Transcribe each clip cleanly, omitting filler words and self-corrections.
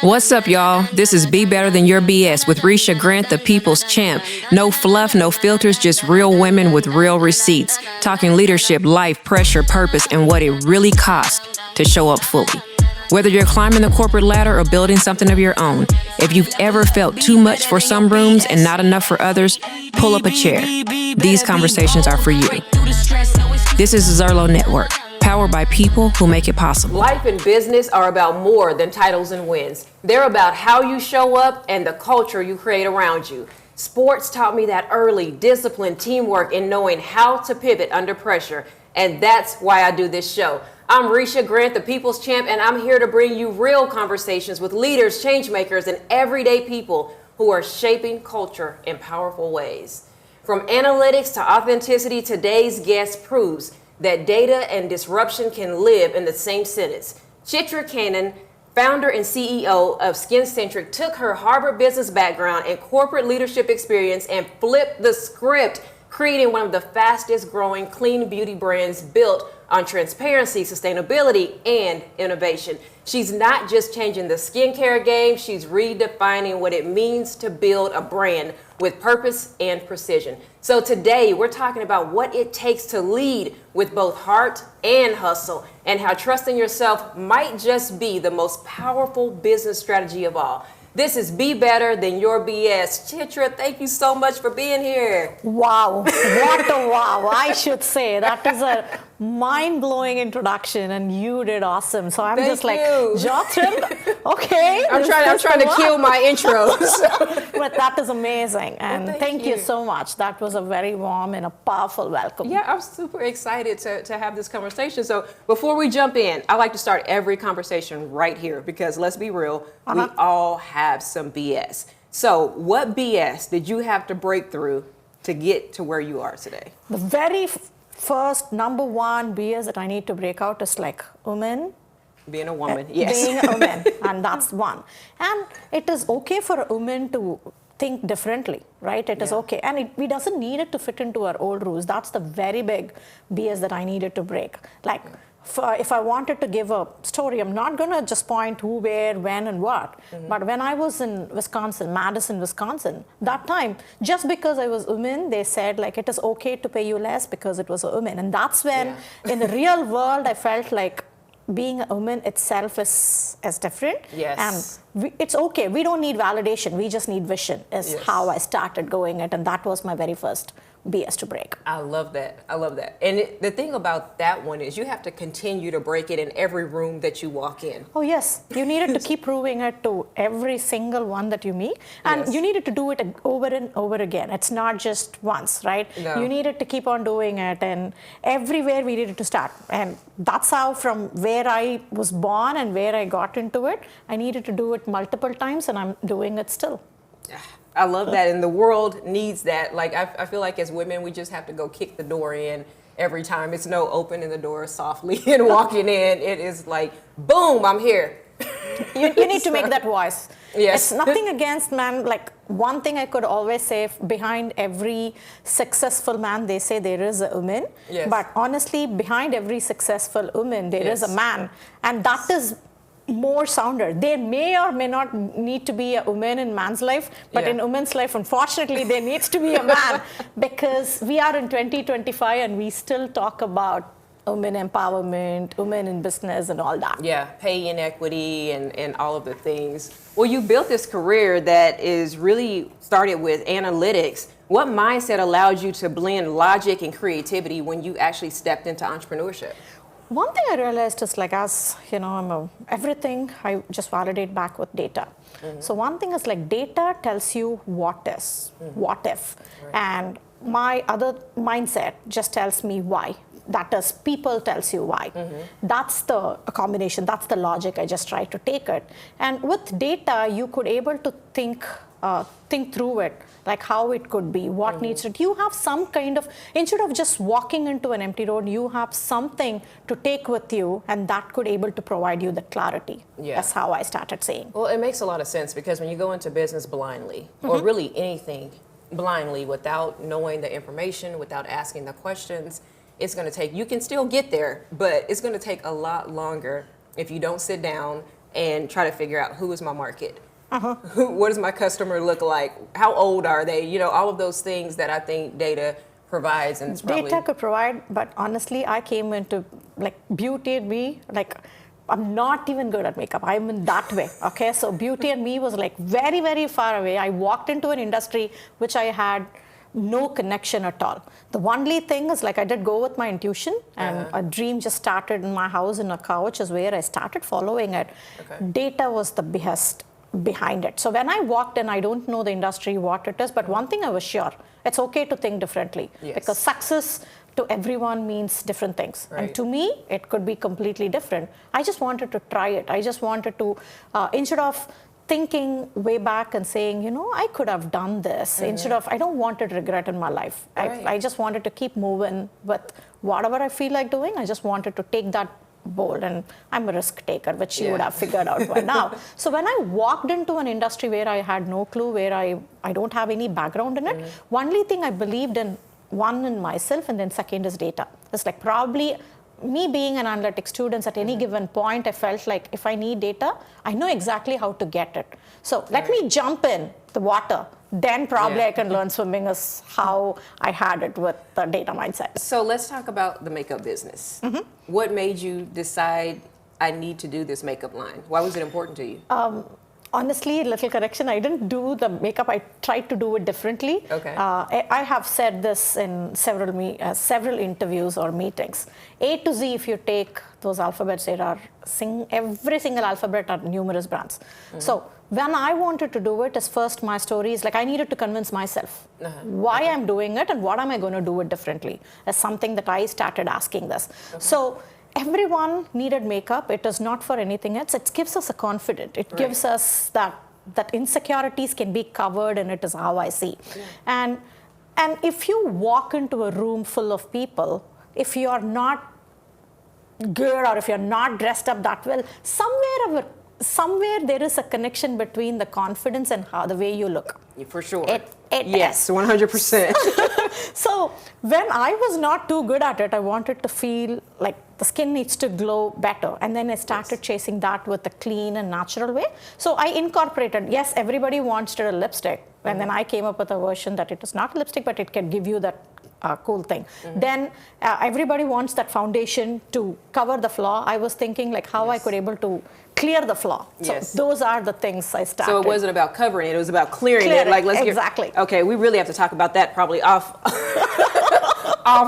What's up, y'all? This is Be Better Than Your BS with Risha Grant, the people's champ. No fluff, no filters, just real women with real receipts. Talking leadership, life, pressure, purpose, and what it really costs to show up fully. Whether you're climbing the corporate ladder or building something of your own, if you've ever felt too much for some rooms and not enough for others, pull up a chair. These conversations are for you. This is the Zerlo Network, powered by people who make it possible. Life and business are about more than titles and wins. They're about how you show up and the culture you create around you. Sports taught me that early: discipline, teamwork, and knowing how to pivot under pressure. And that's why I do this show. I'm Risha Grant, the people's champ, and I'm here to bring you real conversations with leaders, change makers, and everyday people who are shaping culture in powerful ways. From analytics to authenticity, today's guest proves that data and disruption can live in the same sentence. Chithra Kannan, founder and CEO of SkinCentrick, took her Harvard business background and corporate leadership experience and flipped the script, creating one of the fastest growing clean beauty brands built on transparency, sustainability, and innovation. She's not just changing the skincare game, she's redefining what it means to build a brand with purpose and precision. So today we're talking about what it takes to lead with both heart and hustle, and how trusting yourself might just be the most powerful business strategy of all. This is Be Better Than Your BS. Chithra, thank you so much for being here. Wow, what a wow, I should say. That is a mind-blowing introduction, and you did awesome. So I'm Thank just like, you. Jotham, okay. I'm trying to kill my intros. But that is amazing, and Well, thank you so much. That was a very warm and a powerful welcome. Yeah, I'm super excited to have this conversation. So before we jump in, I like to start every conversation right here because let's be real, we all have some BS. So what BS did you have to break through to get to where you are today? The very first number one BS that I need to break out is like women. Being a woman, yes. Being a woman, and that's one. And it is okay for a woman to think differently, right? It is okay. And we doesn't need it to fit into our old rules. That's the very big BS that I needed to break. Like, if I wanted to give a story, I'm not going to just point who, where, when, and what. But when I was in Wisconsin, Madison, Wisconsin, that time, just because I was a woman, they said, like, it is okay to pay you less because it was a woman. And that's when, in the real world, I felt like being a woman itself is different. Yes. And it's okay. We don't need validation. We just need vision, is how I started going it. And that was my very first BS to break. I love that. I love that. And the thing about that one is you have to continue to break it in every room that you walk in. Oh, yes. You needed to keep proving it to every single one that you meet. And you needed to do it over and over again. It's not just once, right? No. You needed to keep on doing it. And everywhere we needed to start. And that's how, from where I was born and where I got into it, I needed to do it multiple times, and I'm doing it still. I love that, and the world needs that. Like, I feel like as women, we just have to go kick the door in every time. It's no opening the door softly and walking in. It is like, boom, I'm here. You need to make that voice. Yes. It's nothing against man. Like, one thing I could always say, behind every successful man, they say there is a woman. Yes. But honestly, behind every successful woman, there is a man. And that is more sounder. There may or may not need to be a woman in man's life, but in women's life, unfortunately, there needs to be a man, because we are in 2025 and we still talk about women empowerment, women in business, and all that. Yeah, pay inequity and all of the things. Well, you built this career that is really started with analytics. What mindset allowed you to blend logic and creativity when you actually stepped into entrepreneurship? One thing I realized is, like, as you know, everything I just validate back with data. So one thing is, like, data tells you what is, what if, and my other mindset just tells me why. That is, people tells you why. That's the combination. That's the logic. I just try to take it, and with data, you could able to think through it, like how it could be, what needs to. You have some kind of, instead of just walking into an empty road, you have something to take with you, and that could able to provide you the clarity. That's how I started saying. Well, it makes a lot of sense, because when you go into business blindly, or really anything blindly, without knowing the information, without asking the questions, it's going to take, you can still get there, but it's going to take a lot longer if you don't sit down, and try to figure out who is my market. What does my customer look like? How old are they? You know, all of those things that I think data provides, and it's probably... Data could provide, but honestly, I came into like beauty and me, like I'm not even good at makeup. I'm in that way, okay? So beauty and me was like very, very far away. I walked into an industry which I had no connection at all. The only thing is like I did go with my intuition, and a dream just started in my house in a couch is where I started following it. Data was the behest behind it. So when I walked in, I don't know the industry, what it is, but one thing I was sure, it's okay to think differently, because success to everyone means different things. And to me, it could be completely different. I just wanted to try it. I just wanted to, instead of thinking way back and saying, you know, I could have done this, instead of, I don't want to regret in my life. I just wanted to keep moving with whatever I feel like doing. I just wanted to take that bold, and I'm a risk taker, which you would have figured out by now. So when I walked into an industry where I had no clue, where I don't have any background in it, only thing I believed in, one in myself, and then second is data. It's like probably me being an analytics student at any given point, I felt like if I need data, I know exactly how to get it. So let me jump in the water, then probably I can learn swimming is how I had it with the data mindset. So let's talk about the makeup business. What made you decide I need to do this makeup line? Why was it important to you? Honestly, little correction, I didn't do the makeup. I tried to do it differently. I have said this in several interviews or meetings. A to Z, if you take those alphabets, there are every single alphabet are numerous brands. So when I wanted to do it, as first my story is like I needed to convince myself why I'm doing it and what am I going to do it differently. As something that I started asking this. So everyone needed makeup. It is not for anything else. It gives us a confidence. It gives us that insecurities can be covered, and it is how I see. And if you walk into a room full of people, if you are not good or if you're not dressed up that well, somewhere there is a connection between the confidence and how the way you look. For sure. Yes, 100%. So when I was not too good at it, I wanted to feel like the skin needs to glow better. And then I started chasing that with a clean and natural way. So I incorporated, yes, everybody wants a lipstick. And then I came up with a version that it is not a lipstick, but it can give you that cool thing. Then everybody wants that foundation to cover the flaw. I was thinking like how I could able to clear the flaw. So those are the things I started. So it wasn't about covering it, it was about clearing it. Like, exactly. Okay, we really have to talk about that probably off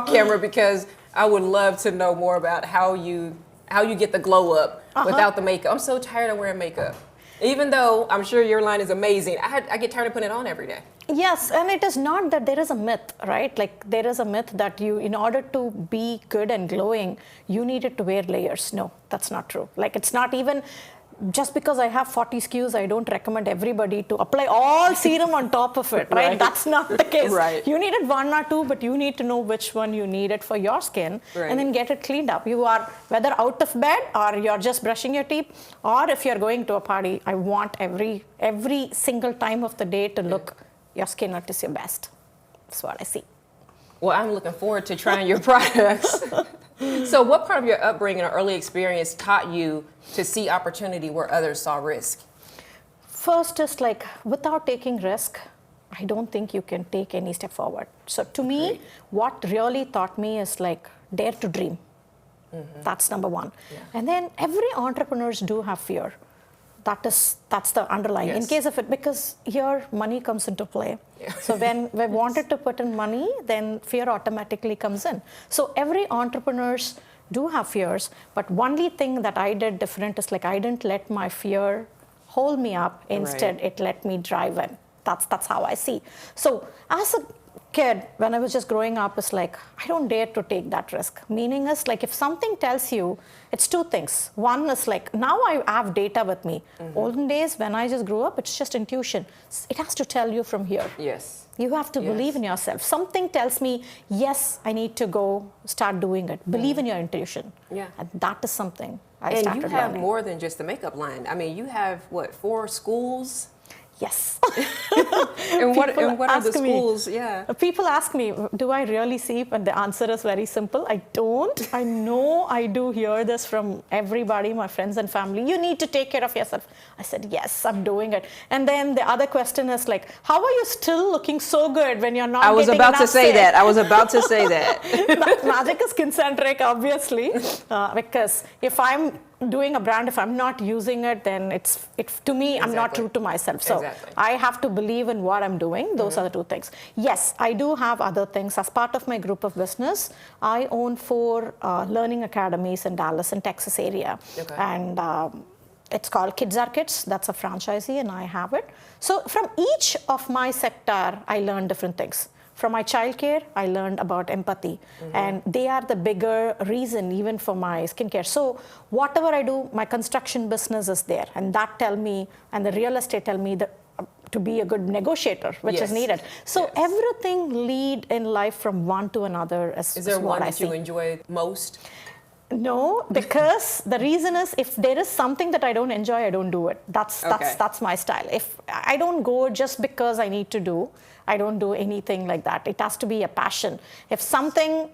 camera, because I would love to know more about how you get the glow up without the makeup. I'm so tired of wearing makeup. Even though I'm sure your line is amazing, I get tired of putting it on every day. Yes, and it is not that there is a myth, right? Like there is a myth that you, in order to be good and glowing, you needed to wear layers. No, that's not true. Like it's not even, just because I have 40 SKUs, I don't recommend everybody to apply all serum on top of it, right? That's not the case. You needed one or two, but you need to know which one you needed for your skin and then get it cleaned up. You are whether out of bed or you're just brushing your teeth, or if you're going to a party, I want every single time of the day to look your skin at its your best. That's what I see. Well, I'm looking forward to trying your products. So what part of your upbringing or early experience taught you to see opportunity where others saw risk? First is like, without taking risk, I don't think you can take any step forward. So to me, what really taught me is like, dare to dream. That's number one. And then every entrepreneurs do have fear. That's the underlying. In case of it, because here money comes into play. So when we wanted to put in money, then fear automatically comes in. So every entrepreneurs do have fears, but only thing that I did different is like I didn't let my fear hold me up. Instead, it let me drive in. That's how I see. So as a kid, when I was just growing up, it's like, I don't dare to take that risk. Meaning is like, if something tells you, it's two things. One is like, now I have data with me. Olden days, when I just grew up, it's just intuition. It has to tell you from here. You have to believe in yourself. Something tells me, yes, I need to go start doing it. Believe in your intuition. And that is something I started learning. And you have more than just the makeup line. I mean, you have, what, 4 schools? Yes. And what are the ask me- schools? Yeah. People ask me, do I really see? And the answer is very simple. I don't. I know I do hear this from everybody, my friends and family. You need to take care of yourself. I said, yes, I'm doing it. And then the other question is like, how are you still looking so good when you're not I was getting about to enough say sales? that. I was about to say that. Magic is SkinCentric, obviously, because if I'm doing a brand, if I'm not using it, then it's to me, I'm not Exactly. true to myself. So Exactly. I have to believe in what I'm doing. Those are the two things. Yes, I do have other things. As part of my group of business, I own 4 learning academies in Dallas and Texas area. Okay. And it's called Kids Are Kids. That's a franchisee, and I have it. So from each of my sector, I learn different things. From my childcare, I learned about empathy, and they are the bigger reason even for my skincare. So whatever I do, my construction business is there, and that tell me, and the real estate tell me that to be a good negotiator, which Yes. is needed. So Yes. everything lead in life from one to another Is there what one I that you see. enjoy most? No, because the reason is if there is something that I don't enjoy, I don't do it. Okay. That's my style. If I don't go just because I need to do, I don't do anything like that. It has to be a passion. If something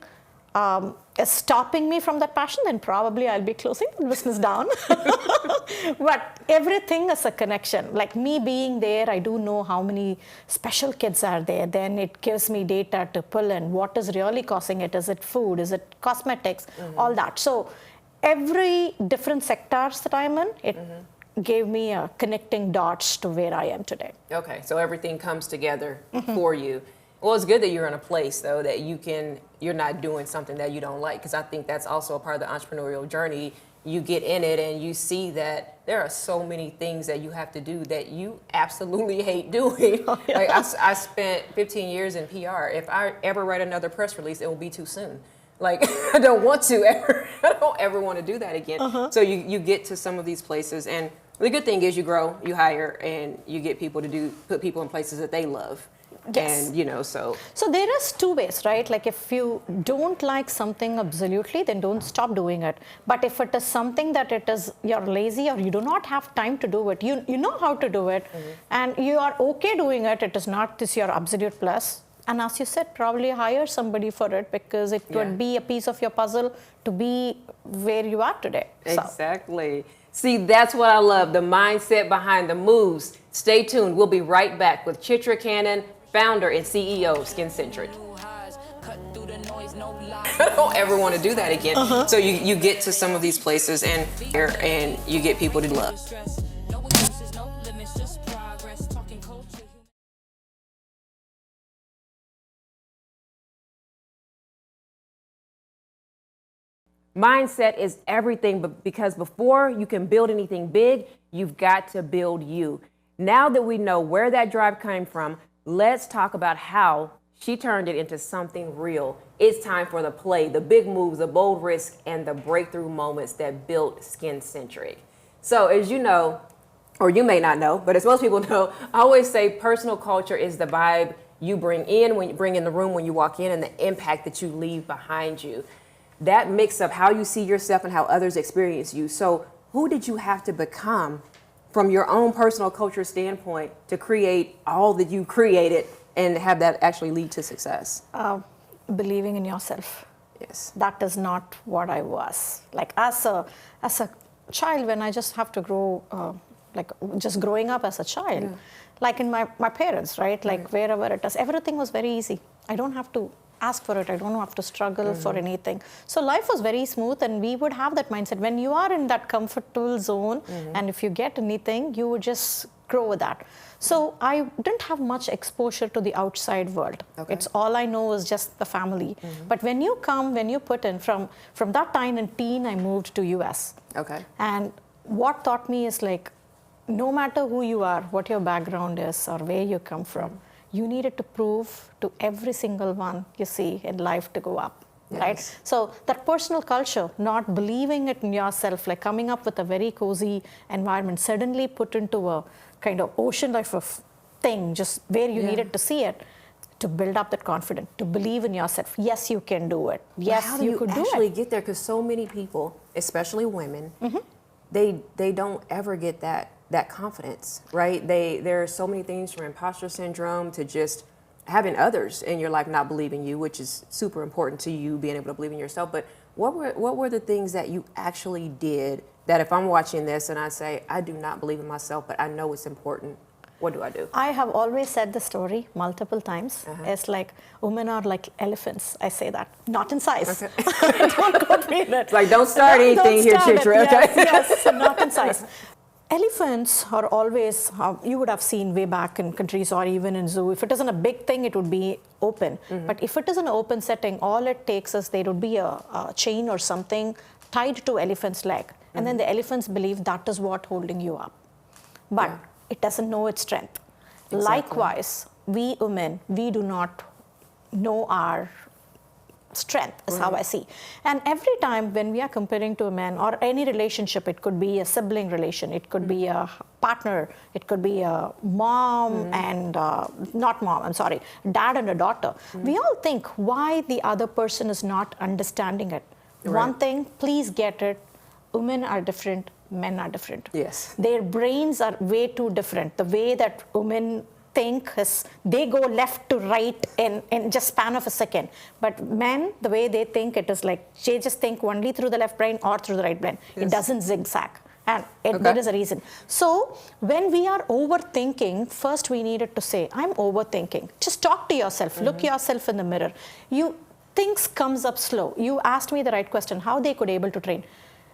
is stopping me from that passion, then probably I'll be closing the business down. But everything is a connection. Like me being there, I do know how many special kids are there. Then it gives me data to pull in. What is really causing it? Is it food? Is it cosmetics? All that. So every different sectors that I'm in, it gave me a connecting dots to where I am today. Okay, so everything comes together for you. Well, it's good that you're in a place though that you're not doing something that you don't like, because I think that's also a part of the entrepreneurial journey. You get in it and you see that there are so many things that you have to do that you absolutely hate doing. Oh, yeah. Like I spent 15 years in PR. If I ever write another press release, it will be too soon. Like I don't want to ever. I don't ever want to do that again. So you get to some of these places, and the good thing is you grow, you hire, and you get people to put people in places that they love. Yes. And so there is 2 ways, right? Like if you don't like something absolutely, then don't stop doing it. But if it is something that you're lazy or you do not have time to do it, you know how to do it, and you are okay doing it, it is not this your absolute plus. And as you said, probably hire somebody for it, because it would be a piece of your puzzle to be where you are today. So. Exactly. See, that's what I love, the mindset behind the moves. Stay tuned. We'll be right back with Chithra Kannan, founder and CEO of SkinCentric. I don't ever want to do that again. So you get to some of these places and you get people to love. Mindset is everything, but because before you can build anything big, you've got to build you. Now that we know where that drive came from, let's talk about how she turned it into something real. It's time for the play, the big moves, the bold risks, and the breakthrough moments that built SkinCentric. So as you know, or you may not know, but as most people know, I always say personal culture is the vibe you bring in when you bring in the room when you walk in, and the impact that you leave behind you. That mix of how you see yourself and how others experience you. So who did you have to become from your own personal culture standpoint to create all that you created and have that actually lead to success? Believing in yourself. Yes. That is not what I was. Like as a child, when I just have to grow, like just growing up as a child, like in my parents, right? Like wherever it is, everything was very easy. I don't have to ask for it. I don't have to struggle for anything. So life was very smooth, and we would have that mindset. When you are in that comfortable zone, and if you get anything, you would just grow with that. So I didn't have much exposure to the outside world. Okay. It's all I know is just the family. But when you put in, from that time in teen, I moved to US. Okay. And what taught me is like, no matter who you are, what your background is, or where you come from, you needed to prove to every single one you see in life to go up, right? So that personal culture, not believing it in yourself, like coming up with a very cozy environment, suddenly put into a kind of ocean life of thing, just where you needed to see it, to build up that confidence, to believe in yourself. Yes, you can do it. Yes, How do you could do actually it. get there? Because so many people, especially women, they don't ever get that that confidence, right? There are so many things from imposter syndrome to just having others in your life not believing you, which is super important to you, being able to believe in yourself. But what were the things that you actually did that if I'm watching this and I say, I do not believe in myself, but I know it's important, what do I do? I have always said the story multiple times. It's like women are like elephants. I say that. Not in size. Okay. Don't go read it. It's like, don't start anything here, Chithra. Okay? Yes, not in size. Elephants are always, you would have seen way back in countries or even in zoo, if it isn't a big thing, it would be open. But if it is an open setting, all it takes is there would be a chain or something tied to elephant's leg. And then the elephants believe that is what holding you up. But it doesn't know its strength. Exactly. Likewise, we women, we do not know our strength is how I see. And every time when we are comparing to a man or any relationship, it could be a sibling relation, it could be a partner, it could be a mom and not mom, I'm sorry, dad and a daughter. We all think why the other person is not understanding it. One thing, please get it, women are different, men are different. Yes. Their brains are way too different. The way that women think is they go left to right in just span of a second. But men, the way they think, it is like they just think only through the left brain or through the right brain. Yes. It doesn't zigzag. And there is a reason. So when we are overthinking, first we needed to say, I'm overthinking. Just talk to yourself. Look yourself in the mirror. Things comes up slow. You asked me the right question, how they could able to train.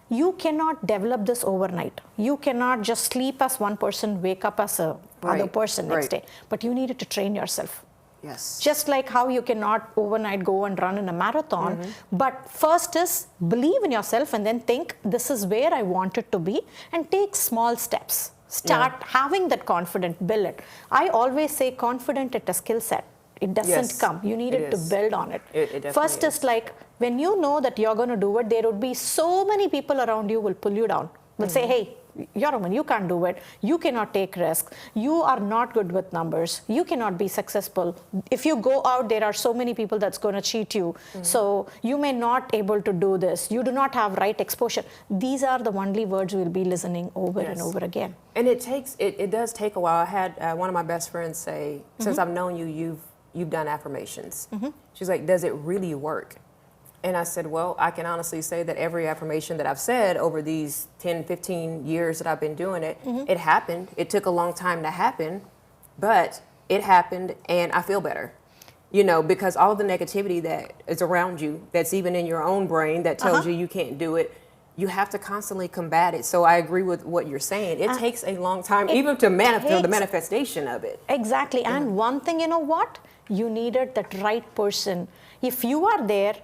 You cannot develop this overnight. You cannot just sleep as one person, wake up as a other person next day. But you needed to train yourself. Yes. Just like how you cannot overnight go and run in a marathon. But first is believe in yourself and then think, this is where I want it to be, and take small steps. Start having that confidence, build it. I always say confident is a skill set. It doesn't come. You need it to build on it. First is like, when you know that you're going to do it, there would be so many people around you will pull you down. Will say, hey, you're a woman, you can't do it. You cannot take risks. You are not good with numbers. You cannot be successful. If you go out, there are so many people that's going to cheat you. So you may not able to do this. You do not have right exposure. These are the only words we'll be listening over and over again. And it does take a while. I had one of my best friends say, since I've known you, you've done affirmations. She's like, does it really work? And I said, well, I can honestly say that every affirmation that I've said over these 10, 15 years that I've been doing it, it happened. It took a long time to happen, but it happened and I feel better. You know, because all the negativity that is around you, that's even in your own brain that tells you can't do it, you have to constantly combat it. So I agree with what you're saying. It takes a long time even to manifest the manifestation of it. Exactly. And one thing, you know what? You needed that right person. If you are there,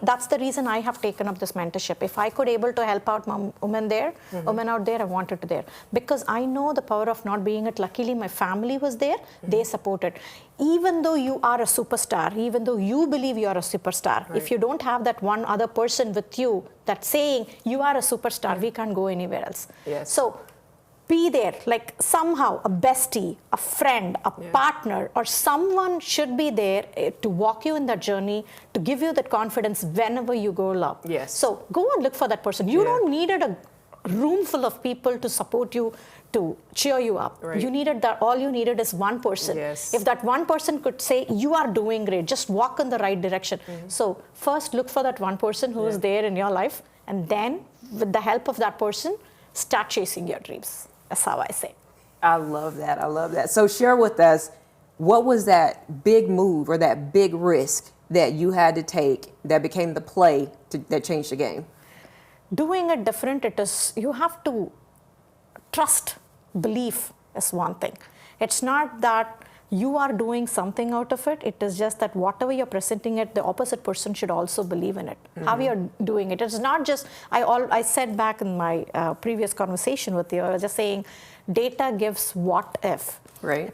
that's the reason I have taken up this mentorship. If I could able to help out women there, women out there, I wanted to there. Because I know the power of not being it. Luckily, my family was there. They supported. Even though you are a superstar, even though you believe you are a superstar, if you don't have that one other person with you that's saying you are a superstar, we can't go anywhere else. Yes. So be there, like somehow a bestie, a friend, a partner, or someone should be there to walk you in that journey, to give you that confidence whenever you go up. Yes. So go and look for that person. You don't need a room full of people to support you, to cheer you up. You needed that. All you needed is one person. Yes. If that one person could say, you are doing great, just walk in the right direction. So first look for that one person who is there in your life, and then with the help of that person, start chasing your dreams. That's how I say. I love that. I love that. So share with us, what was that big move or that big risk that you had to take that became the play that changed the game? Doing it different, you have to trust. Belief is one thing. It's not that you are doing something out of it. It is just that whatever you're presenting it, the opposite person should also believe in it. How you're doing it. It's not just, I said back in my previous conversation with you, I was just saying, data gives what if.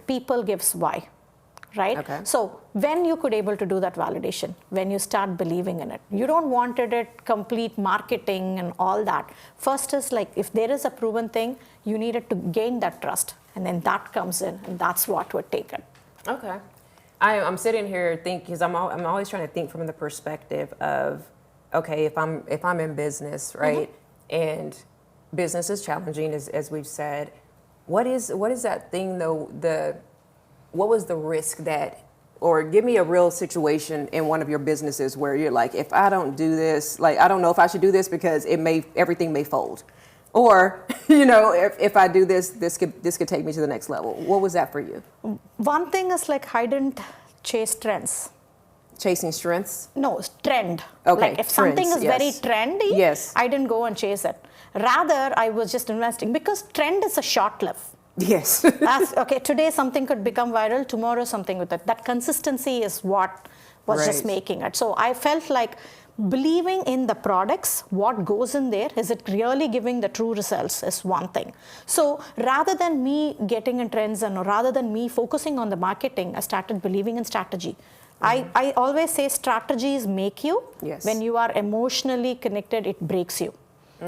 People gives why. Right? So when you could able to do that validation, when you start believing in it, you don't want it complete marketing and all that. First is like, if there is a proven thing, you needed to gain that trust. And then that comes in, and that's what would take it. Okay. I'm sitting here thinking, because I'm always trying to think from the perspective of, okay, if I'm in business, right, and business is challenging, as we've said, What is that thing though? What was the risk that, or give me a real situation in one of your businesses where you're like, if I don't do this, like I don't know if I should do this because everything may fold, or if I do this, this could take me to the next level. What was that for you? One thing is like I didn't chase trends. Chasing strengths? No, trend. Okay, Like if something trends, is yes. very trendy, Yes. I didn't go and chase it. Rather, I was just investing because trend is a short live. Yes. Okay, today something could become viral, tomorrow something with it. That consistency is what was just Right. making it. So I felt like believing in the products, what goes in there, is it really giving the true results is one thing. So rather than me getting in trends and rather than me focusing on the marketing, I started believing in strategy. I always say strategies make you. Yes. When you are emotionally connected, it breaks you.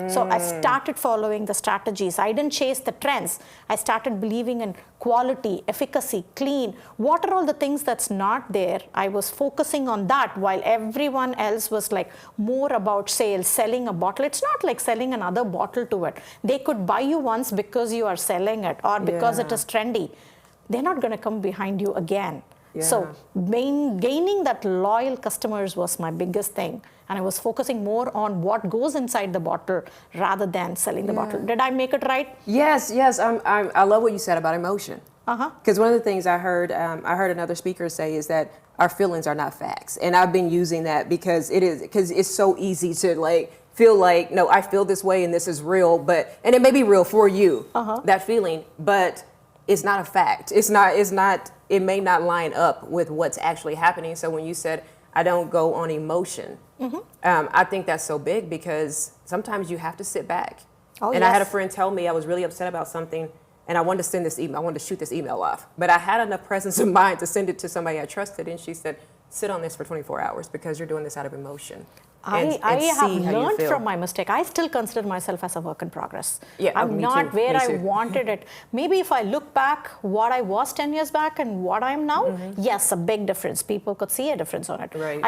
So I started following the strategies. I didn't chase the trends. I started believing in quality, efficacy, clean. What are all the things that's not there? I was focusing on that while everyone else was like more about sales, selling a bottle. It's not like selling another bottle to it. They could buy you once because you are selling it or because it is trendy. They're not going to come behind you again. Yeah. So gaining that loyal customers was my biggest thing. And I was focusing more on what goes inside the bottle rather than selling the bottle. Did I make it right? Yes. I love what you said about emotion. Because one of the things I heard another speaker say is that our feelings are not facts. And I've been using that because it's so easy to like feel like, no, I feel this way and this is real, and it may be real for you, that feeling, but it's not a fact. It may not line up with what's actually happening. So when you said, I don't go on emotion, I think that's so big because sometimes you have to sit back. Oh, and I had a friend tell me I was really upset about something and I wanted to send this email, I wanted to shoot this email off, but I had enough presence of mind to send it to somebody I trusted, and she said, sit on this for 24 hours because you're doing this out of emotion. I and have see how you learned feel. from my mistake. I still consider myself as a work in progress. Yeah, I'm me not too, where me I too. wanted it. Maybe if I look back what I was 10 years back and what I am now, yes, a big difference. People could see a difference on it. Right.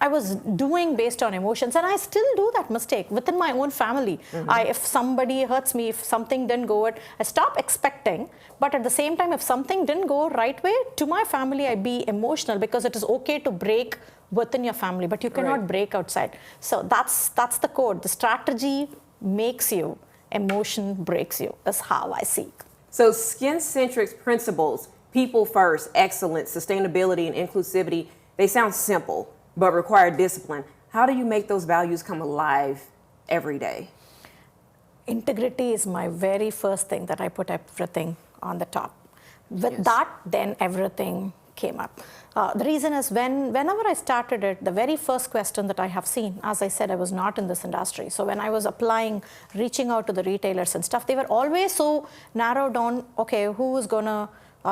I was doing based on emotions, and I still do that mistake within my own family. If somebody hurts me, if something didn't go right, I stop expecting. But at the same time, if something didn't go right way, to my family, I be emotional because it is okay to break within your family, but you cannot break outside. So that's the code. The strategy makes you, emotion breaks you, is how I see. So SkinCentric's principles, people first, excellence, sustainability, and inclusivity, they sound simple, but require discipline. How do you make those values come alive every day? Integrity is my very first thing that I put everything on the top. With that, then everything came up. The reason is whenever I started it, the very first question that I have seen, as I said, I was not in this industry. So when I was applying, reaching out to the retailers and stuff, they were always so narrowed down, okay, who is gonna,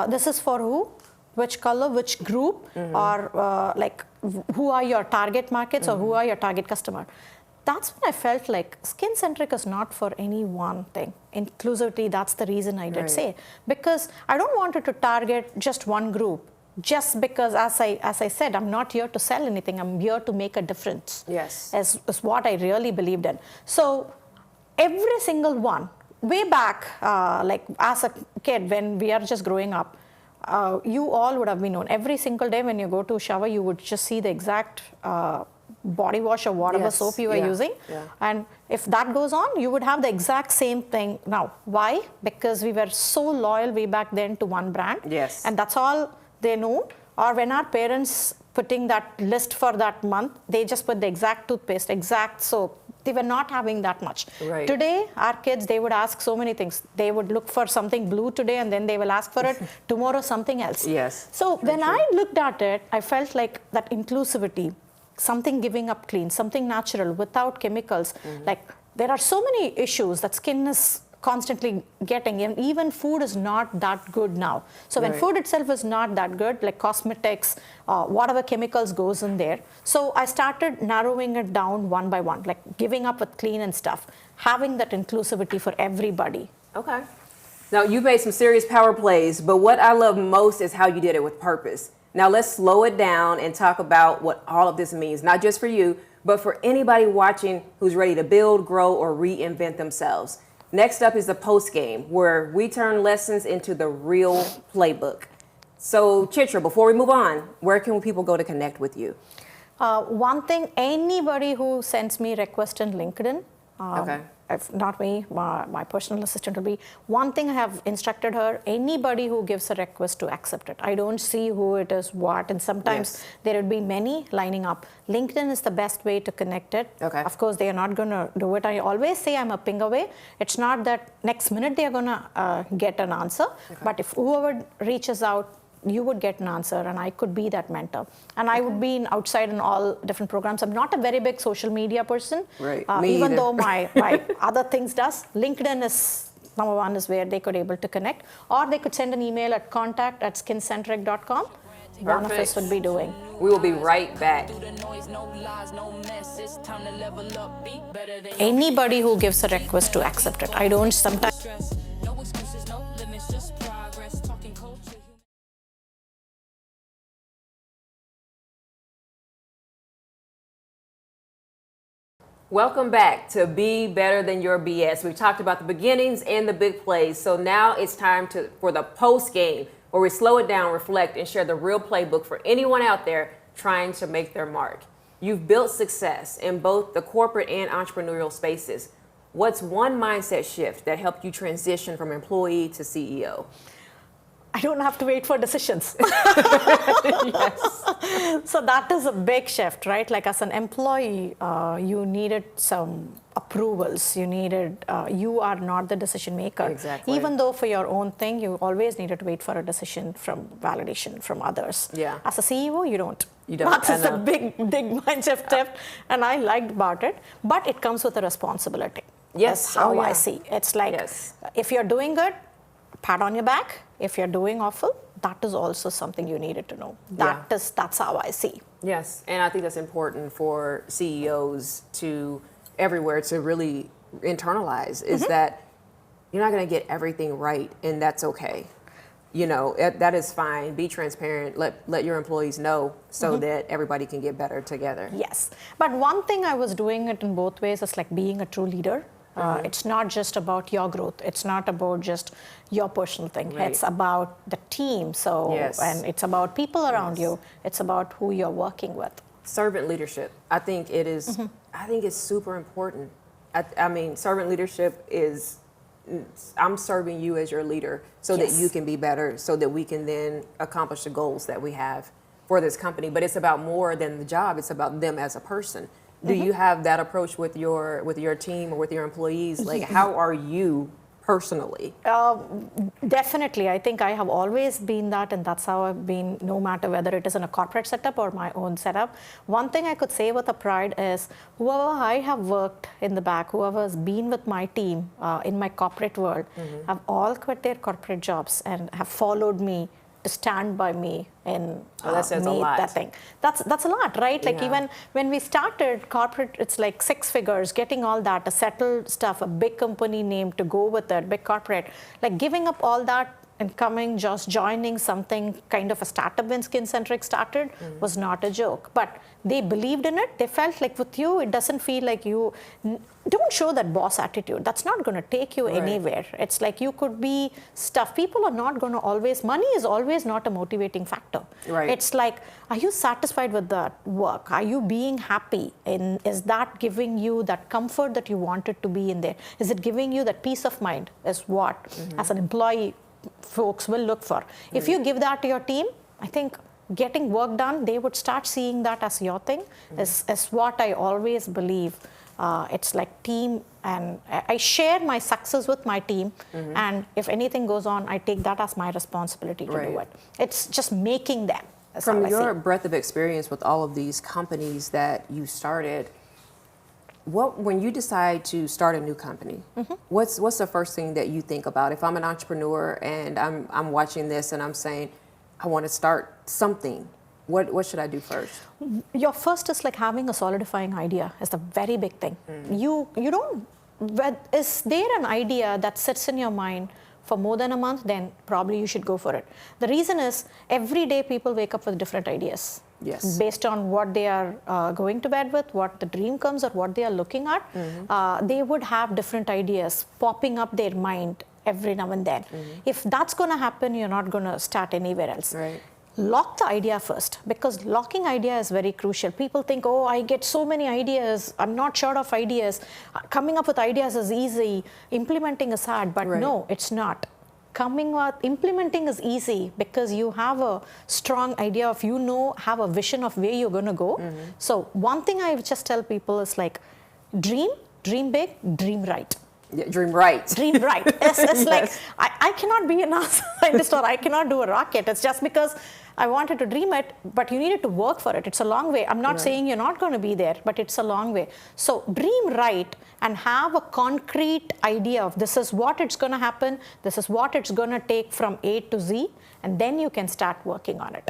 this is for who? Which color, which group, or like who are your target markets or who are your target customer? That's when I felt like SkinCentric is not for any one thing. Inclusivity, that's the reason I did say. Because I don't want it to target just one group. Just because, as I said, I'm not here to sell anything. I'm here to make a difference. Yes. Is what I really believed in. So every single one, way back, like as a kid, when we are just growing up, you all would have been known. Every single day when you go to shower, you would just see the exact body wash or whatever soap you were using. And if that goes on, you would have the exact same thing now. Why? Because we were so loyal way back then to one brand. Yes. And that's all they know. Or when our parents putting that list for that month, they just put the exact toothpaste, exact soap. They were not having that much. Right. Today, our kids, they would ask so many things. They would look for something blue today and then they will ask for it. Tomorrow, something else. Yes. So when I looked at it, I felt like that inclusivity, something giving up clean, something natural without chemicals. Like there are so many issues that skin is constantly getting, and even food is not that good now. So when food itself is not that good, like cosmetics, whatever chemicals goes in there. So I started narrowing it down one by one, like giving up with clean and stuff, having that inclusivity for everybody. Okay. Now you made some serious power plays, but what I love most is how you did it with purpose. Now let's slow it down and talk about what all of this means, not just for you, but for anybody watching who's ready to build, grow, or reinvent themselves. Next up is the post game, where we turn lessons into the real playbook. So, Chithra, before we move on, where can people go to connect with you? One thing, anybody who sends me request in LinkedIn, Okay. if not me, my personal assistant will be. One thing I have instructed her, anybody who gives a request to accept it. I don't see who it is, what, and sometimes Yes. there would be many lining up. LinkedIn is the best way to connect it. Okay. Of course, they are not going to do it. I always say I'm a ping away. It's not that next minute they are going to get an answer, but if whoever reaches out, you would get an answer, and I could be that mentor. And I would be outside in all different programs. I'm not a very big social media person. Right. Even though my other things does. LinkedIn is number one, is where they could able to connect. Or they could send an email at contact@skincentric.com. One of us would be doing. We will be right back. Anybody who gives a request to accept it. I don't sometimes. Welcome back to Be Better Than Your BS. We've talked about the beginnings and the big plays. So now it's time for the post game, where we slow it down, reflect, and share the real playbook for anyone out there trying to make their mark. You've built success in both the corporate and entrepreneurial spaces. What's one mindset shift that helped you transition from employee to CEO? I don't have to wait for decisions. Yes. So that is a big shift, right? Like as an employee, you needed some approvals. You are not the decision maker. Exactly. Even though for your own thing, you always needed to wait for a decision from validation from others. Yeah. As a CEO, you don't. You don't. That's a big mindset shift, and I liked about it. But it comes with a responsibility. Yes. That's how Oh, yeah. I see. It's like, Yes. if you're doing good, pat on your back. If you're doing awful, that is also something you needed to know. That's how I see. Yes, and I think that's important for CEOs to everywhere to really internalize, is that you're not going to get everything right, and that's okay. You know, that is fine. Be transparent. Let your employees know so that everybody can get better together. Yes. But one thing I was doing it in both ways is like being a true leader. It's not just about your growth. It's not about just your personal thing. Right. It's about the team. So, Yes. and it's about people around you. It's about who you're working with. Servant leadership. I think it is. I think it's super important. I mean, servant leadership is. I'm serving you as your leader so that Yes. you can be better, so that we can then accomplish the goals that we have for this company. But it's about more than the job. It's about them as a person. Do you have that approach with your team or with your employees? Like, how are you personally? Definitely. I think I have always been that, and that's how I've been, no matter whether it is in a corporate setup or my own setup. One thing I could say with a pride is whoever I have worked in the back, whoever has been with my team in my corporate world, have all quit their corporate jobs and have followed me to stand by me in that says a lot. that thing. That's a lot, right? Like Yeah. even when we started corporate, it's like 6 figures, getting all that, a settled stuff, a big company name to go with it, big corporate, like giving up all that and coming, just joining something kind of a startup when SkinCentrick started was not a joke. But they believed in it. They felt like with you, it doesn't feel like you don't show that boss attitude. That's not going to take you Right. anywhere. It's like you could be stuff. People are not going to always, money is always not a motivating factor. Right. It's like, are you satisfied with that work? Are you being happy? And is that giving you that comfort that you wanted to be in there? Is it giving you that peace of mind? Is what, as an employee, folks will look for. If you give that to your team, I think getting work done, they would start seeing that as your thing, is what I always believe. It's like team, and I share my success with my team, and if anything goes on, I take that as my responsibility to do Right. it. It's just making them. That's From how I see your it. breadth of experience with all of these companies that you started, when you decide to start a new company, what's the first thing that you think about? If I'm an entrepreneur and I'm watching this and I'm saying, I want to start something, what should I do first? Your first is like having a solidifying idea is the very big thing. You don't, is there an idea that sits in your mind for more than a month, then probably you should go for it. The reason is every day people wake up with different ideas. Yes. Based on what they are going to bed with, what the dream comes or what they are looking at, they would have different ideas popping up their mind every now and then. If that's going to happen, you're not going to start anywhere else. Right. Lock the idea first, because locking idea is very crucial. People think, oh, I get so many ideas, I'm not short of ideas. Coming up with ideas is easy, implementing is hard, but no, it's not. Implementing is easy because you have a strong idea of, have a vision of where you're going to go. So one thing I just tell people is like, dream big, dream right. Yeah, dream right. Dream right. It's like, I cannot be a NASA scientist or I cannot do a rocket. It's just because I wanted to dream it, but you needed to work for it. It's a long way. I'm not saying you're not going to be there, but it's a long way. So dream right and have a concrete idea of this is what it's going to happen, this is what it's going to take from A to Z, and then you can start working on it.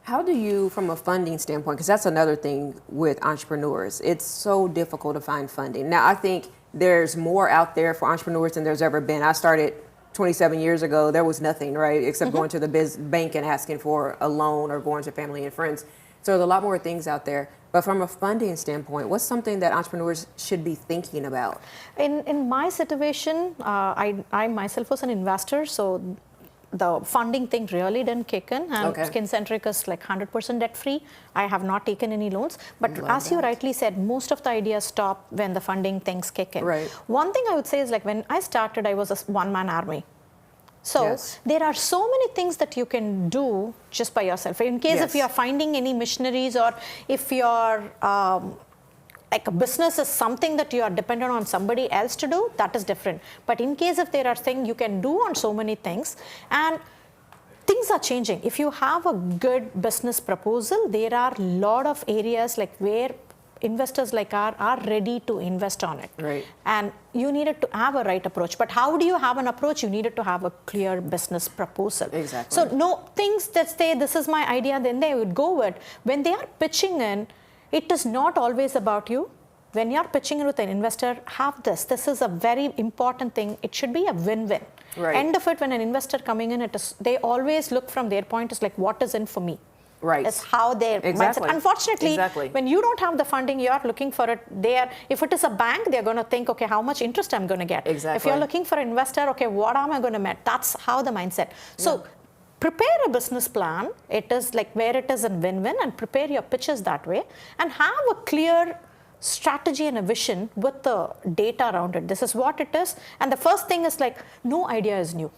How do you, from a funding standpoint, because that's another thing with entrepreneurs, it's so difficult to find funding. Now, I think there's more out there for entrepreneurs than there's ever been. I started 27 years ago, there was nothing, right, except going to the bank and asking for a loan or going to family and friends. So there's a lot more things out there. But from a funding standpoint, what's something that entrepreneurs should be thinking about? In my situation, I myself was an investor, so the funding thing really didn't kick in, and SkinCentrick is like 100% debt free. I have not taken any loans, but as you rightly said, most of the ideas stop when the funding things kick in. Right. One thing I would say is, like, when I started, I was a one-man army. So there are so many things that you can do just by yourself. In case if you are finding any missionaries, or if you're like a business is something that you are dependent on somebody else to do, that is different. But in case if there are things you can do on so many things, and things are changing. If you have a good business proposal, there are a lot of areas like where investors like are ready to invest on it. Right. And you needed to have a right approach. But how do you have an approach? You needed to have a clear business proposal. Exactly. So no things that say this is my idea, then they would go with. When they are pitching in, it is not always about you. When you are pitching in with an investor, have this. This is a very important thing. It should be a win-win. Right. End of it, when an investor coming in, they always look from their point, is like, what is in for me? Right. That's how their mindset. Unfortunately, when you don't have the funding, you are looking for it there. If it is a bank, they're going to think, okay, how much interest I'm going to get. Exactly. If you're looking for an investor, okay, what am I going to make? That's how the mindset. So prepare a business plan. It is like where it is in win-win, and prepare your pitches that way, and have a clear strategy and a vision with the data around it. This is what it is. And the first thing is like, no idea is new.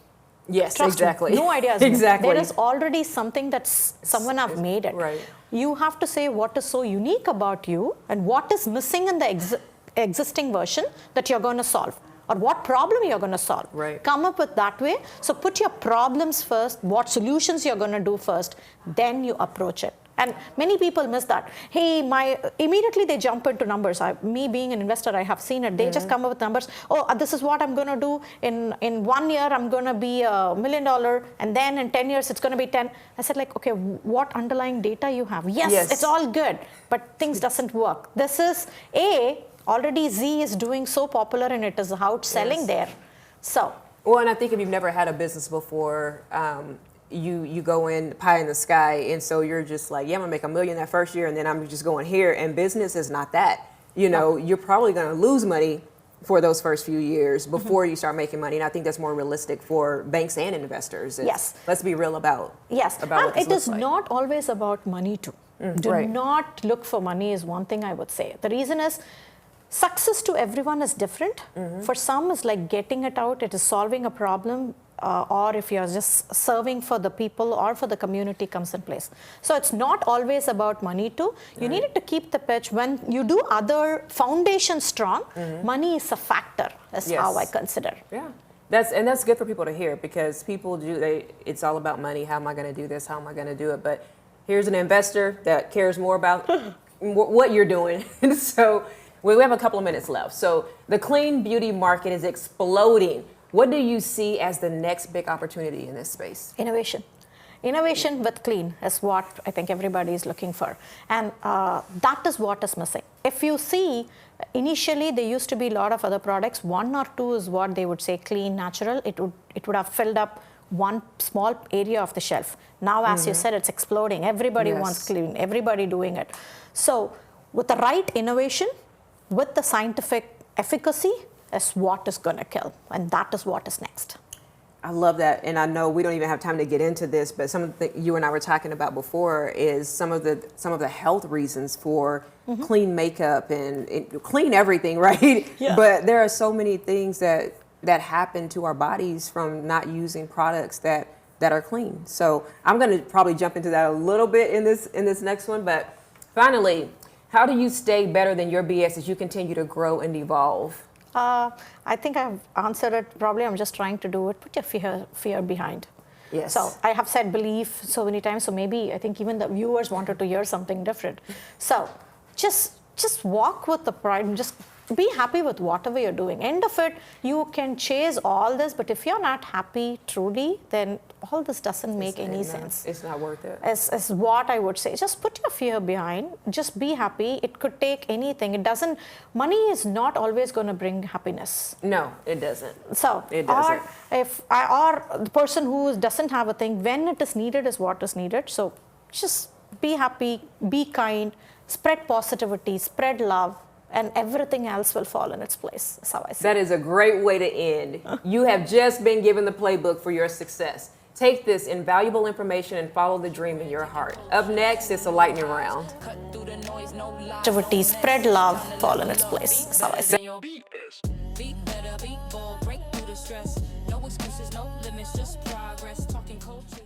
Yes, Trust exactly. Me, no idea is new. Exactly. There is already something that's someone have made it. Right. You have to say what is so unique about you and what is missing in the existing version that you're going to solve, or what problem you're going to solve. Right. Come up with that way. So put your problems first, what solutions you're going to do first, then you approach it. And many people miss that. Hey, immediately they jump into numbers. Me being an investor, I have seen it. They just come up with numbers. Oh, this is what I'm going to do. In 1 year, I'm going to be $1 million. And then in 10 years, it's going to be 10. I said, like, okay, what underlying data you have? Yes, it's all good, but things doesn't work. This is already Z is doing so popular, and it is outselling there. So. Well, and I think if you've never had a business before, you go in pie in the sky, and so you're just like, yeah, I'm gonna make $1 million that first year, and then I'm just going here. And business is not that. You know, you're probably gonna lose money for those first few years before you start making money. And I think that's more realistic for banks and investors. Let's be real about and what it is not always about money too. Do not look for money is one thing I would say. The reason is, success to everyone is different. For some, it's like getting it out. It is solving a problem. Or if you're just serving for the people or for the community comes in place. So it's not always about money too. You needed to keep the pitch. When you do other foundations strong, money is a factor, is how I consider. Yeah. That's good for people to hear, because people it's all about money. How am I going to do this? How am I going to do it? But here's an investor that cares more about what you're doing. So we have a couple of minutes left. So the clean beauty market is exploding. What do you see as the next big opportunity in this space? Innovation. Innovation with clean is what I think everybody is looking for. And that is what is missing. If you see, initially there used to be a lot of other products. 1 or 2 is what they would say clean, natural. It would have filled up one small area of the shelf. Now, as you said, it's exploding. Everybody wants clean, everybody doing it. So with the right innovation, with the scientific efficacy, is what is going to kill. And that is what is next. I love that, and I know we don't even have time to get into this, but some of the you and I were talking about before is some of the health reasons for clean makeup and clean everything, right? Yeah. But there are so many things that happen to our bodies from not using products that are clean. So I'm going to probably jump into that a little bit in this next one. But finally, how do you stay better than your BS as you continue to grow and evolve? I think I've answered it. Probably I'm just trying to do it. Put your fear behind. Yes. So I have said belief so many times. So maybe I think even the viewers wanted to hear something different. So just walk with the pride and just be happy with whatever you're doing. End of it, you can chase all this, but if you're not happy truly, then all this doesn't make any sense. It's not worth it. Is what I would say. Just put your fear behind. Just be happy. It could take anything. It doesn't. Money is not always going to bring happiness. No, it doesn't. So, it doesn't. Or the person who doesn't have a thing, when it is needed is what is needed. So, just be happy, be kind, spread positivity, spread love, and everything else will fall in its place. That's how I say. That is a great way to end. You have just been given the playbook for your success. Take this invaluable information and follow the dream in your heart. Up next, it's a lightning round. Positivity, spread love, fall in its place. That's how I say. Beat better, beat bold, break through the stress. No excuses, no limits, just progress. Talking culture.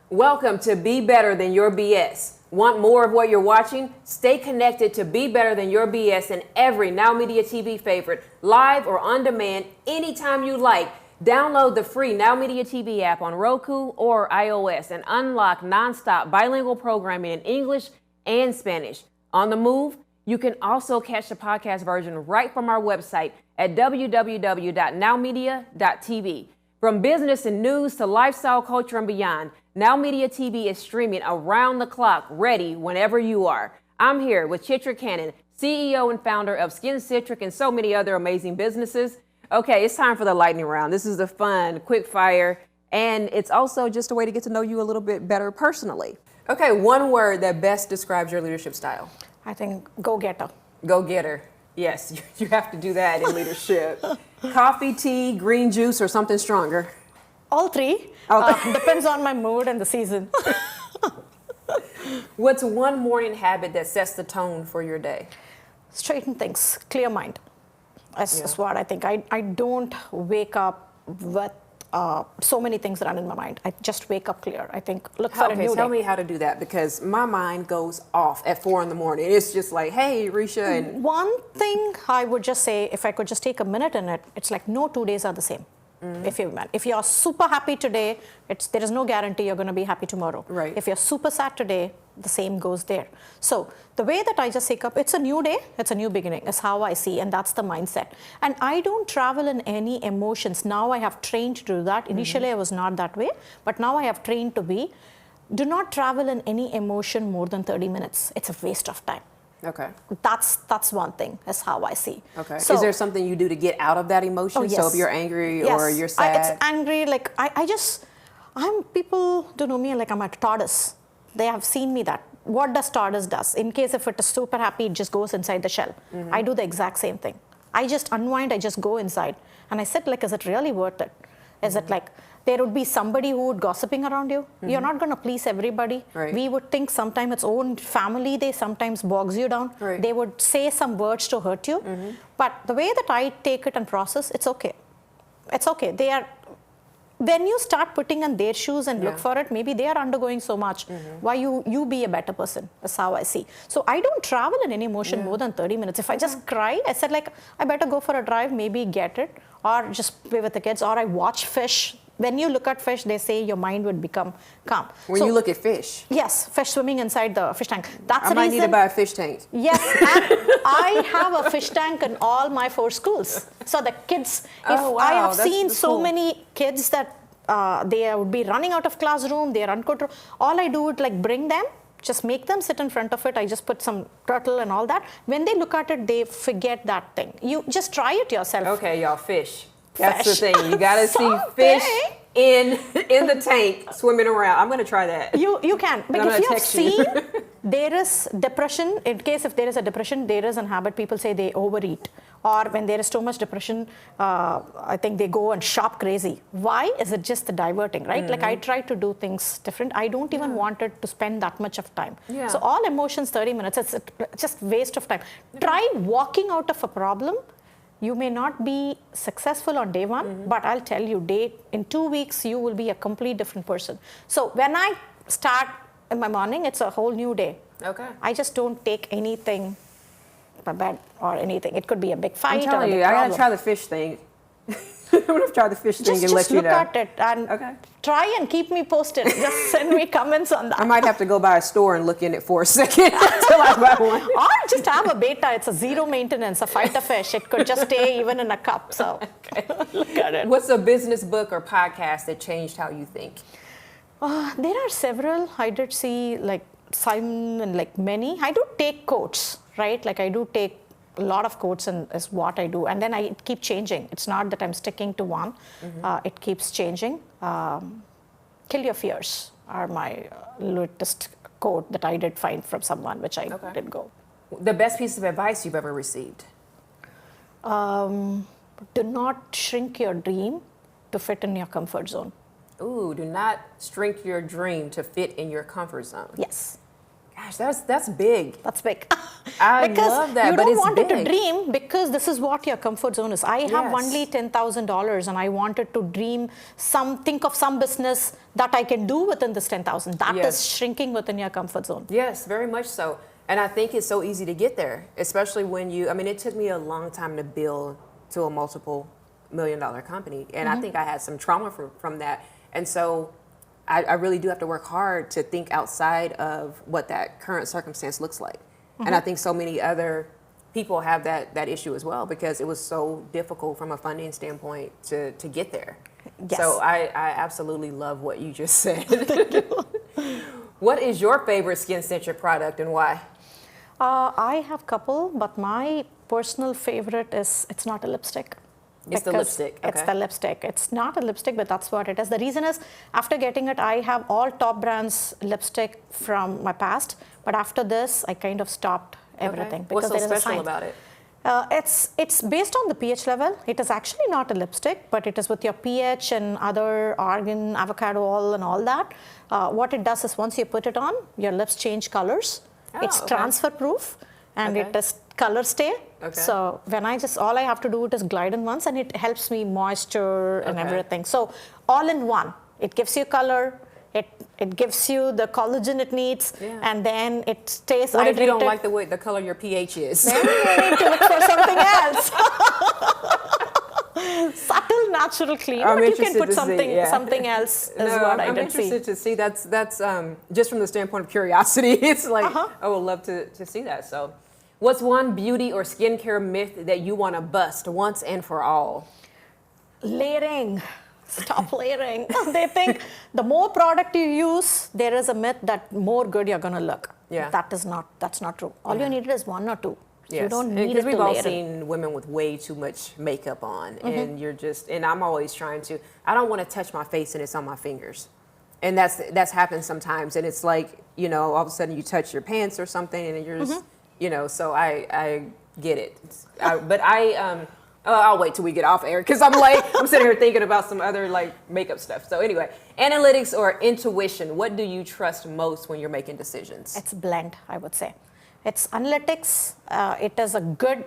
Welcome to Be Better Than Your BS. Want more of what you're watching? Stay connected to Be Better Than Your BS and every Now Media TV favorite, live or on demand, anytime you like. Download the free Now Media TV app on Roku or iOS and unlock nonstop bilingual programming in English and Spanish. On the move, you can also catch the podcast version right from our website at www.nowmedia.tv. From business and news to lifestyle, culture, and beyond, Now Media TV is streaming around the clock, ready whenever you are. I'm here with Chithra Kannan, CEO and founder of SkinCentrick and so many other amazing businesses. Okay, it's time for the lightning round. This is the fun, quick fire, and it's also just a way to get to know you a little bit better personally. Okay, one word that best describes your leadership style. I think go-getter. Go-getter. Yes, you have to do that in leadership. Coffee, tea, green juice, or something stronger? All three. Depends on my mood and the season. What's one morning habit that sets the tone for your day? Straighten things, clear mind. That's what I think. I don't wake up with so many things run in my mind. I just wake up clear. I think, look for a new day. Tell me how to do that, because my mind goes off at 4 a.m. It's just like, hey, Risha. And one thing I would just say, if I could just take a minute in it, it's like no 2 days are the same. If you're super happy today, there is no guarantee you're going to be happy tomorrow. Right. If you're super sad today, the same goes there. So the way that I just wake up, it's a new day, it's a new beginning, is how I see, and that's the mindset. And I don't travel in any emotions. Now I have trained to do that. Initially I was not that way, but now I have trained to be. Do not travel in any emotion more than 30 minutes. It's a waste of time. Okay. That's one thing, is how I see. Okay. So, is there something you do to get out of that emotion? Oh, yes. So if you're angry or you're It's sad? angry, like people don't know me, like I'm a tortoise. They have seen me that. What does tortoise does? In case if it is super happy, it just goes inside the shell. I do the exact same thing. I just unwind, I just go inside. And I said, like, is it really worth it? Is it like, there would be somebody who would gossiping around you. You're not going to please everybody. Right. We would think sometimes its own family, they sometimes bogs you down. Right. They would say some words to hurt you. But the way that I take it and process, it's okay. It's okay. When you start putting in their shoes and look for it, maybe they are undergoing so much. Why you be a better person? That's how I see. So I don't travel in any emotion more than 30 minutes. If I just cry, I said, like, I better go for a drive, maybe get it, or just play with the kids, or I watch fish. When you look at fish, they say your mind would become calm. When you look at fish? Yes, fish swimming inside the fish tank. That's I the might reason. need to buy a fish tank. Yes, and I have a fish tank in all my 4 schools. So the kids, I have seen so cool. many kids that they would be running out of classroom, they are uncontrolled. All I do is like bring them just make them sit in front of it. I just put some turtle and all that. When they look at it, they forget that thing. You just try it yourself. Okay, y'all, fish. That's the Fish. thing. You got to see fish in the tank swimming around. I'm going to try that. You can. I'm Because gonna you have text you. seen there is depression. In case if there is a depression, there is a habit. People say they overeat. Or when there is too much depression, I think they go and shop crazy. Why? Is it just the diverting, right? Like I try to do things different. I don't even want it to spend that much of time. Yeah. So all emotions, 30 minutes, it's just waste of time. Try walking out of a problem. You may not be successful on day one, but I'll tell you, in 2 weeks, you will be a complete different person. So when I start in my morning, it's a whole new day. Okay. I just don't take anything bad or anything. It could be a big fight I'm or a telling big you, I got problem. to try the fish thing. I'm going to try the fish thing and Just let you look know. at it and try and keep me posted. Just send me comments on that. I might have to go by a store and look in it for a second until I buy one. Or just have a beta. It's a zero maintenance, a fighter fish. It could just stay even in a cup. So look at it. What's a business book or podcast that changed how you think? There are several. I did see like Simon and like many. I do take quotes, right? Like I do take a lot of quotes and is what I do. And then I keep changing. It's not that I'm sticking to one. It keeps changing. Kill your fears are my latest quote that I did find from someone, which I did go. The best piece of advice you've ever received? Do not shrink your dream to fit in your comfort zone. Ooh, do not shrink your dream to fit in your comfort zone. Yes. Gosh, that's big. That's big. I because love that, you but don't it's want it to big. dream because this is what your comfort zone is. I have Yes. only $10,000 and I wanted to think of some business that I can do within this 10,000. That Yes. is shrinking within your comfort zone. Yes, very much so. And I think it's so easy to get there, especially when it took me a long time to build to a multiple $1 million company. And I think I had some trauma from that. And so I really do have to work hard to think outside of what that current circumstance looks like. And I think so many other people have that issue as well because it was so difficult from a funding standpoint to get there. Yes. So I absolutely love what you just said. What is your favorite SkinCentric product and why? I have a couple, but my personal favorite is, it's not a lipstick. It's the Because lipstick, It's okay. the lipstick. It's not a lipstick, but that's what it is. The reason is, after getting it, I have all top brands lipstick from my past, but after this, I kind of stopped everything. Okay. What's so there is a special science. about it? It's based on the pH level. It is actually not a lipstick, but it is with your pH and other argan, avocado oil and all that. What it does is once you put it on, your lips change colors. It's okay. transfer proof and Okay. it is color stay. Okay. So when all I have to do is glide in once and it helps me moisture and Okay. everything. So all in one. It gives you color. It gives you the collagen it needs, Yeah. and then it stays What hydrated. if you don't like the color your pH is? Then you need to look for something else. Subtle, natural clean, I'm but you can interested put to see, something else is what I I'm did see. interested to see. That's just from the standpoint of curiosity. It's like I would love to see that. So, what's one beauty or skincare myth that you want to bust once and for all? Layering. Stop layering. They think the more product you use, there is a myth that more good you're going to look. Yeah. That's not true. All you need is one or two. Yes. You don't need it Because to we've all layer it. seen women with way too much makeup on, and and I'm always trying to. I don't want to touch my face, and it's on my fingers, and that's happened sometimes, and it's like all of a sudden you touch your pants or something, and you're just So I get it, but I'll wait till we get off air because I'm sitting here thinking about some other makeup stuff. So anyway, analytics or intuition, what do you trust most when you're making decisions? It's blend, I would say. It's analytics. It is a good,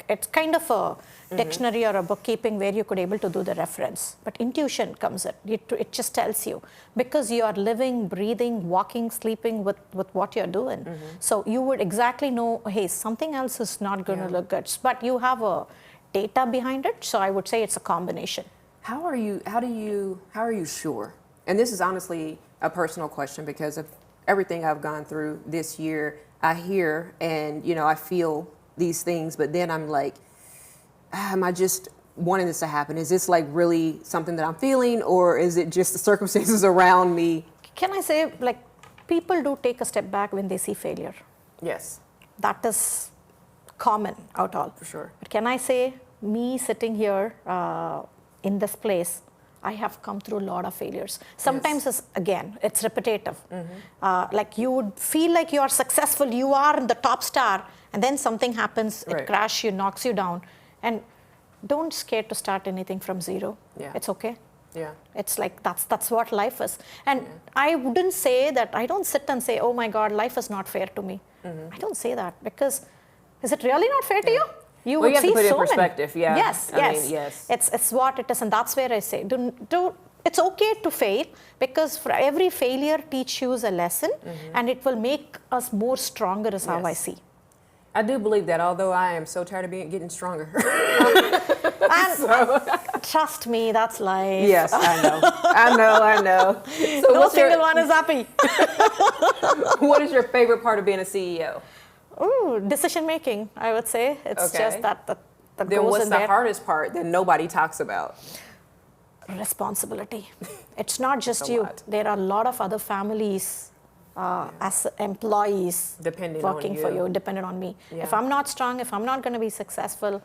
it's kind of a dictionary or a bookkeeping where you could able to do the reference. But intuition comes in. It just tells you because you are living, breathing, walking, sleeping with what you're doing. So you would exactly know, hey, something else is not going to look good. But you have a data behind it. So I would say it's a combination. How are you sure? And this is honestly a personal question because of everything I've gone through this year. I hear and I feel these things, but then I'm like, am I just wanting this to happen? Is this really something that I'm feeling, or is it just the circumstances around me? Can I say people do take a step back when they see failure. Yes. That is common out all. For sure. But can I say, me sitting here in this place, I have come through a lot of failures. Sometimes, it's repetitive. Like you would feel like you are successful, you are the top star, and then something happens, it crashes you, knocks you down. And don't scared to start anything from zero. Yeah. It's okay. Yeah. It's like that's what life is. And I wouldn't say that, I don't sit and say, oh my God, life is not fair to me. I don't say that, because is it really not fair to you? You Well, would you have see to put it in so many. perspective, yeah. Yes, I yes. mean, yes. It's what it is, and that's where I say, it's okay to fail, because for every failure teach you a lesson, and it will make us more stronger, is how I see. I do believe that, although I am so tired of getting stronger. And trust me, that's life. Yes, I know. I know. So No single one is happy. what is your favorite part of being a CEO? Ooh, decision making, I would say. It's just that Then goes what's in the there. hardest part that nobody talks about? Responsibility. It's not just It's a you. lot. There are a lot of other families as employees Depending working on for you. you, dependent on me. Yeah. If I'm not strong, if I'm not going to be successful,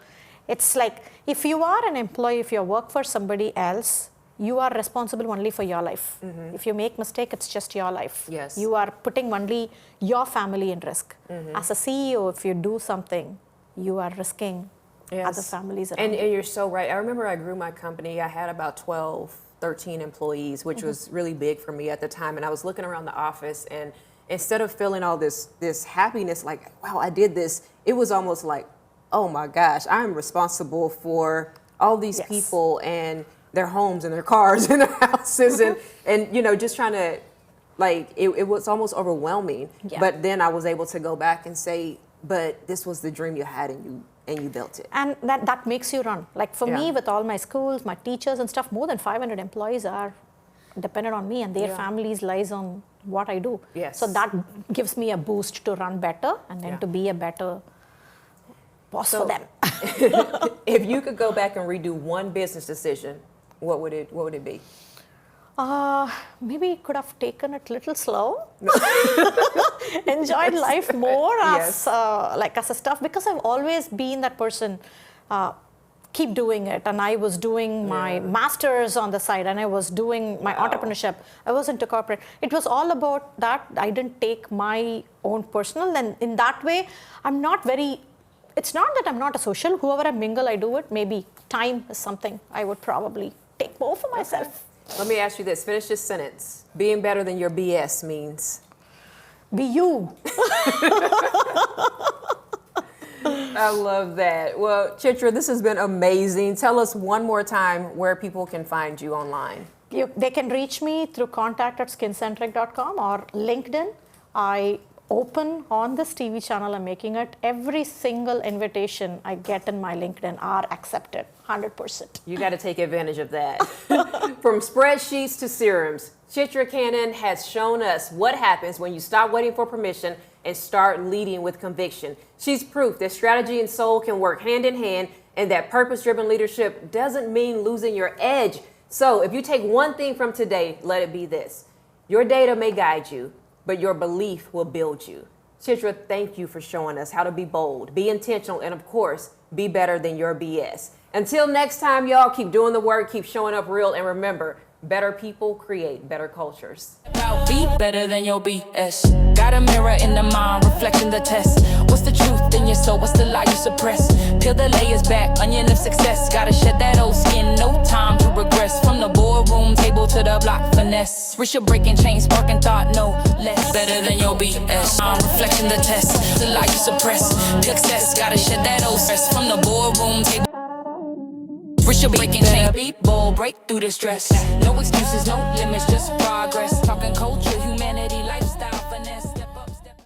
it's like if you are an employee, if you work for somebody else, you are responsible only for your life. If you make mistake, it's just your life. Yes. You are putting only your family in risk. As a CEO, if you do something, you are risking other families around And you. you're so right. I remember I grew my company. I had about 12, 13 employees, which was really big for me at the time. And I was looking around the office, and instead of feeling all this happiness, like, wow, I did this, it was almost like, oh my gosh, I'm responsible for all these people and their homes and their cars and their houses and you know, just trying to, like, it was almost overwhelming. But then I was able to go back and say, but this was the dream you had, and you built it. And that makes you run. Like for me, with all my schools, my teachers and stuff, more than 500 employees are dependent on me, and their families lies on what I do. Yes. So that gives me a boost to run better, and then to be a better boss for them. If you could go back and redo one business decision, what would it be? Maybe could have taken it a little slow, enjoyed life more as as a stuff, because I've always been that person, keep doing it. And I was doing my master's on the side, and I was doing my entrepreneurship. I was into corporate. It was all about that. I didn't take my own personal, and in that way, I'm not very, it's not that I'm not a social. Whoever I mingle, I do it. Maybe time is something I would probably take more for myself. Let me ask you this. Finish this sentence. Being better than your BS means? Be you. I love that. Well, Chithra, this has been amazing. Tell us one more time where people can find you online. They can reach me through contact@skincentric.com or LinkedIn. I open on this TV channel. I'm making it. Every single invitation I get in my LinkedIn are accepted, 100%. You got to take advantage of that. From spreadsheets to serums, Chithra Kannan has shown us what happens when you stop waiting for permission and start leading with conviction. She's proof that strategy and soul can work hand in hand, and that purpose-driven leadership doesn't mean losing your edge. So if you take one thing from today, let it be this. Your data may guide you, but your belief will build you. Chithra, thank you for showing us how to be bold, be intentional, and of course, be better than your BS. Until next time, y'all, keep doing the work, keep showing up real, and remember, better people create better cultures. Be better than your BS. Got a mirror in the mind, reflecting the test. What's the truth in your soul? What's the lie you suppress? Peel the layers back, onion of success. Gotta shed that old skin, no time to regress. From the boardroom table to the block finesse. Risha breaking chains, sparking thought, no less. Better than your BS. I'm reflecting the test. The lie you suppress. Success, gotta shed that old stress. From the boardroom table. Risha breaking chain, be bold, break through the stress. No excuses, no limits, just progress. Talking culture, humanity.